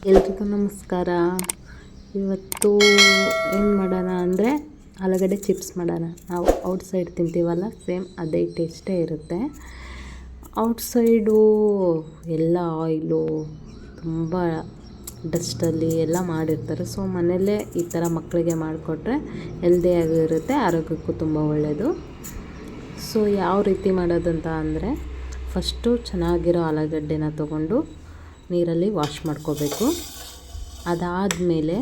ಎಲ್ರಿಗೂ ನಮಸ್ಕಾರ. ಇವತ್ತು ಏನು ಮಾಡೋಣ ಅಂದರೆ ಆಲೂಗಡ್ಡೆ ಚಿಪ್ಸ್ ಮಾಡೋಣ. ನಾವು ಔಟ್ಸೈಡ್ ತಿಂತೀವಲ್ಲ, ಸೇಮ್ ಅದೇ ಟೇಸ್ಟೇ ಇರುತ್ತೆ. ಔಟ್ಸೈಡು ಎಲ್ಲ ಆಯಿಲು ತುಂಬ ಡಸ್ಟಲ್ಲಿ ಎಲ್ಲ ಮಾಡಿರ್ತಾರೆ. ಸೊ ಮನೆಯಲ್ಲೇ ಈ ಥರ ಮಕ್ಕಳಿಗೆ ಮಾಡಿಕೊಟ್ರೆ ಹೆಲ್ದಿಯಾಗಿರುತ್ತೆ, ಆರೋಗ್ಯಕ್ಕೂ ತುಂಬ ಒಳ್ಳೆಯದು. ಸೊ ಯಾವ ರೀತಿ ಮಾಡೋದಂತ ಅಂದರೆ, ಫಸ್ಟು ಚೆನ್ನಾಗಿರೋ ಆಲೂಗಡ್ಡೆನ ತೊಗೊಂಡು ನೀರಲ್ಲಿ ವಾಶ್ ಮಾಡ್ಕೋಬೇಕು. ಅದಾದಮೇಲೆ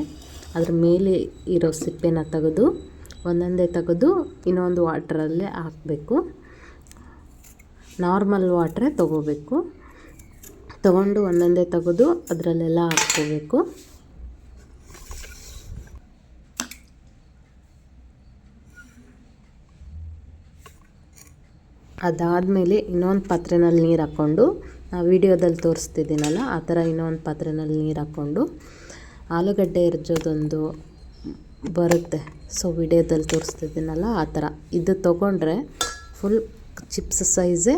ಅದ್ರ ಮೇಲೆ ಇರೋ ಸಿಪ್ಪೆನ ತೆಗೆದು ಒಂದೊಂದೇ ತೆಗೆದು ಇನ್ನೊಂದು ವಾಟ್ರಲ್ಲೇ ಹಾಕಬೇಕು. ನಾರ್ಮಲ್ ವಾಟ್ರೇ ತೊಗೋಬೇಕು. ತೊಗೊಂಡು ಒಂದೊಂದೇ ತೆಗೆದು ಅದರಲ್ಲೆಲ್ಲ ಹಾಕ್ಕೋಬೇಕು. ಅದಾದಮೇಲೆ ಇನ್ನೊಂದು ಪಾತ್ರೆಯಲ್ಲಿ ನೀರು ಹಾಕ್ಕೊಂಡು, ನಾವು ವಿಡಿಯೋದಲ್ಲಿ ತೋರಿಸ್ತಿದ್ದೀನಲ್ಲ ಆ ಥರ ಇನ್ನೊಂದು ಪಾತ್ರೆಯಲ್ಲಿ ನೀರು ಹಾಕ್ಕೊಂಡು, ಆಲೂಗಡ್ಡೆ ಹೆರ್ಜೋದೊಂದು ಬರುತ್ತೆ. ಸೊ ವಿಡಿಯೋದಲ್ಲಿ ತೋರಿಸ್ತಿದ್ದೀನಲ್ಲ ಆ ಥರ ಇದು ತೊಗೊಂಡ್ರೆ ಫುಲ್ ಚಿಪ್ಸ್ ಸೈಜೇ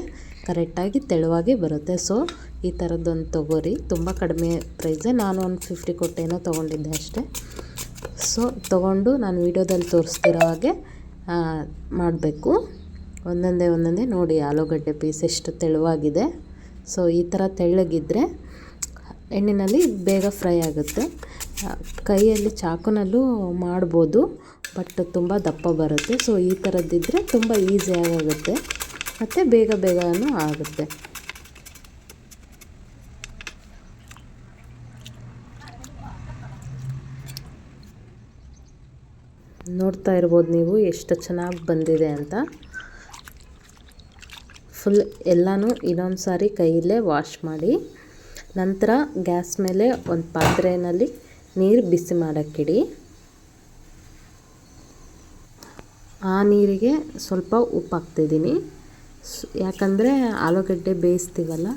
ಕರೆಕ್ಟಾಗಿ ತೆಳುವಾಗಿ ಬರುತ್ತೆ. ಸೊ ಈ ಥರದ್ದೊಂದು ತೊಗೋರಿ. ತುಂಬ ಕಡಿಮೆ ಪ್ರೈಸೇ, ನಾನು ಒಂದು 50 ಕೊಟ್ಟೇನೋ ತೊಗೊಂಡಿದ್ದೆ ಅಷ್ಟೇ. ಸೊ ತೊಗೊಂಡು ನಾನು ವಿಡಿಯೋದಲ್ಲಿ ತೋರಿಸ್ತಿರೋ ಹಾಗೆ ಮಾಡಬೇಕು. ಒಂದೊಂದೇ ನೋಡಿ ಆಲೂಗಡ್ಡೆ ಪೀಸ್ ಎಷ್ಟು ತೆಳುವಾಗಿದೆ. ಸೊ ಈ ಥರ ತೆಳ್ಳಗಿದ್ದರೆ ಎಣ್ಣೆಯಲ್ಲಿ ಬೇಗ ಫ್ರೈ ಆಗುತ್ತೆ. ಕೈಯಲ್ಲಿ ಚಾಕುನಲ್ಲೂ ಮಾಡ್ಬೋದು, ಬಟ್ ತುಂಬ ದಪ್ಪ ಬರುತ್ತೆ. ಸೊ ಈ ಥರದ್ದಿದ್ದರೆ ತುಂಬ ಈಸಿಯಾಗುತ್ತೆ ಮತ್ತು ಬೇಗನೂ ಆಗುತ್ತೆ. ನೋಡ್ತಾ ಇರ್ಬೋದು ನೀವು ಎಷ್ಟು ಚೆನ್ನಾಗಿ ಬಂದಿದೆ ಅಂತ. ಫುಲ್ ಎಲ್ಲನೂ ಇನ್ನೊಂದು ಸಾರಿ ಕೈಯಲ್ಲೇ ವಾಶ್ ಮಾಡಿ, ನಂತರ ಗ್ಯಾಸ್ ಮೇಲೆ ಒಂದು ಪಾತ್ರೆಯಲ್ಲಿ ನೀರು ಬಿಸಿ ಮಾಡೋಕ್ಕಿಡಿ. ಆ ನೀರಿಗೆ ಸ್ವಲ್ಪ ಉಪ್ಪು ಹಾಕ್ತಿದ್ದೀನಿ, ಯಾಕಂದರೆ ಆಲೂಗಡ್ಡೆ ಬೇಯಿಸ್ತೀವಲ್ಲ,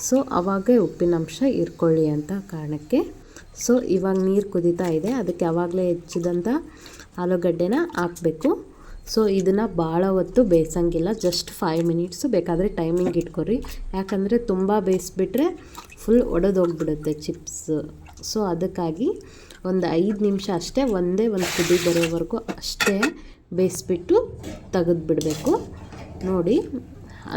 ಸೊ ಆವಾಗ ಉಪ್ಪಿನಂಶ ಇರ್ಕೊಳ್ಳಿ ಅಂತ ಕಾರಣಕ್ಕೆ. ಸೊ ಇವಾಗ ನೀರು ಕುದೀತಾ ಇದೆ, ಅದಕ್ಕೆ ಆವಾಗಲೇ ಹೆಚ್ಚಿದಂಥ ಆಲೂಗಡ್ಡೆನ ಹಾಕಬೇಕು. ಸೊ ಇದನ್ನು ಭಾಳ ಹೊತ್ತು ಬೇಯಿಸೋಂಗಿಲ್ಲ, ಜಸ್ಟ್ 5 ಮಿನಿಟ್ಸು. ಬೇಕಾದರೆ ಟೈಮಿಂಗ್ ಇಟ್ಕೊರಿ, ಯಾಕಂದರೆ ತುಂಬ ಬೇಯಿಸ್ಬಿಟ್ರೆ ಫುಲ್ ಒಡೆದೋಗ್ಬಿಡುತ್ತೆ ಚಿಪ್ಸ್. ಸೊ ಅದಕ್ಕಾಗಿ ಒಂದು 5 ನಿಮಿಷ ಅಷ್ಟೇ, ಒಂದೇ ಒಂದು ಕುದಿ ಬರೋವರೆಗೂ ಅಷ್ಟೇ ಬೇಯಿಸ್ಬಿಟ್ಟು ತೆಗೆದುಬಿಡಬೇಕು. ನೋಡಿ,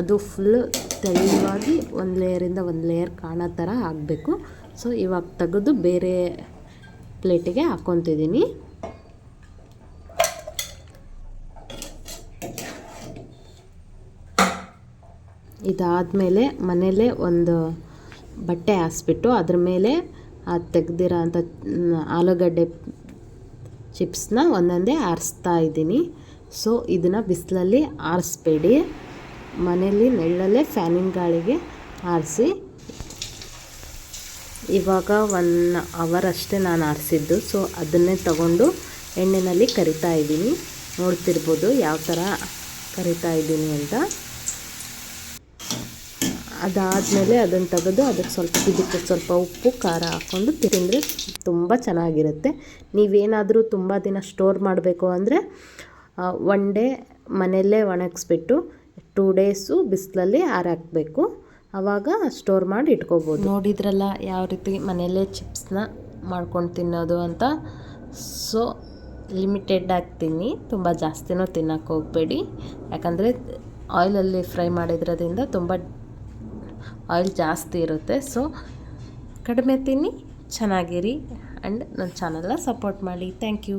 ಅದು ಫುಲ್ಲು ತೆಳುವಾಗಿ ಒಂದು ಲೇಯರಿಂದ ಒಂದು ಲೇಯರ್ ಕಾಣೋ ಥರ ಆಗಬೇಕು. ಸೊ ಇವಾಗ ತೆಗೆದು ಬೇರೆ ಪ್ಲೇಟಿಗೆ ಹಾಕ್ಕೊತಿದ್ದೀನಿ. ಇದಾದಮೇಲೆ ಮನೇಲೇ ಒಂದು ಬಟ್ಟೆ ಹಾಸ್ಬಿಟ್ಟು ಅದ್ರ ಮೇಲೆ ತೆಗ್ದಿರೋ ಅಂಥ ಆಲೂಗಡ್ಡೆ ಚಿಪ್ಸ್ನ ಒಂದೊಂದೇ ಆರಿಸ್ತಾ ಇದ್ದೀನಿ. ಸೊ ಇದನ್ನು ಬಿಸಿಲಲ್ಲಿ ಆರಿಸ್ಬೇಡಿ, ಮನೇಲಿ ನೆಳ್ಳಲ್ಲೇ ಫ್ಯಾನಿನ ಗಾಳಿಗೆ ಆರಿಸಿ. ಇವಾಗ 1 ಅವರ್ ಅಷ್ಟೇ ನಾನು ಆರಿಸಿದ್ದು. ಸೊ ಅದನ್ನೇ ತಗೊಂಡು ಎಣ್ಣೆಯಲ್ಲಿ ಕರಿತಾ ಇದ್ದೀನಿ. ನೋಡ್ತಿರ್ಬೋದು ಯಾವ ಥರ ಕರಿತಾ ಇದ್ದೀನಿ ಅಂತ. ಅದಾದಮೇಲೆ ಅದನ್ನು ತೆಗೆದು ಇದಕ್ಕೆ ಸ್ವಲ್ಪ ಉಪ್ಪು ಖಾರ ಹಾಕ್ಕೊಂಡು ತಿಂದರೆ ತುಂಬ ಚೆನ್ನಾಗಿರುತ್ತೆ. ನೀವೇನಾದರೂ ತುಂಬ ದಿನ ಸ್ಟೋರ್ ಮಾಡಬೇಕು ಅಂದರೆ 1 ಡೇ ಮನೆಯಲ್ಲೇ ಒಣಗಿಸ್ಬಿಟ್ಟು 2 ಡೇಸು ಬಿಸಿಲಲ್ಲಿ ಆರಾಕಬೇಕು. ಆವಾಗ ಸ್ಟೋರ್ ಮಾಡಿ ಇಟ್ಕೋಬೋದು. ನೋಡಿದ್ರಲ್ಲ ಯಾವ ರೀತಿ ಮನೆಯಲ್ಲೇ ಚಿಪ್ಸ್ನ ಮಾಡ್ಕೊಂಡು ತಿನ್ನೋದು ಅಂತ. ಸೊ ಲಿಮಿಟೆಡಾಗಿ ತಿನ್ನಿ, ತುಂಬ ಜಾಸ್ತಿನೂ ತಿನ್ನೋಕ್ಕೆ ಹೋಗಬೇಡಿ, ಯಾಕಂದರೆ ಆಯಿಲಲ್ಲಿ ಫ್ರೈ ಮಾಡಿದ್ರಿಂದ ತುಂಬ ಆಯಿಲ್ ಜಾಸ್ತಿ ಇರುತ್ತೆ. ಸೊ ಕಡಿಮೆ ತಿನ್ನಿ, ಚೆನ್ನಾಗಿರಿ, ಆ್ಯಂಡ್ ನನ್ನ ಚಾನಲ್ನ ಸಪೋರ್ಟ್ ಮಾಡಿ. Thank you.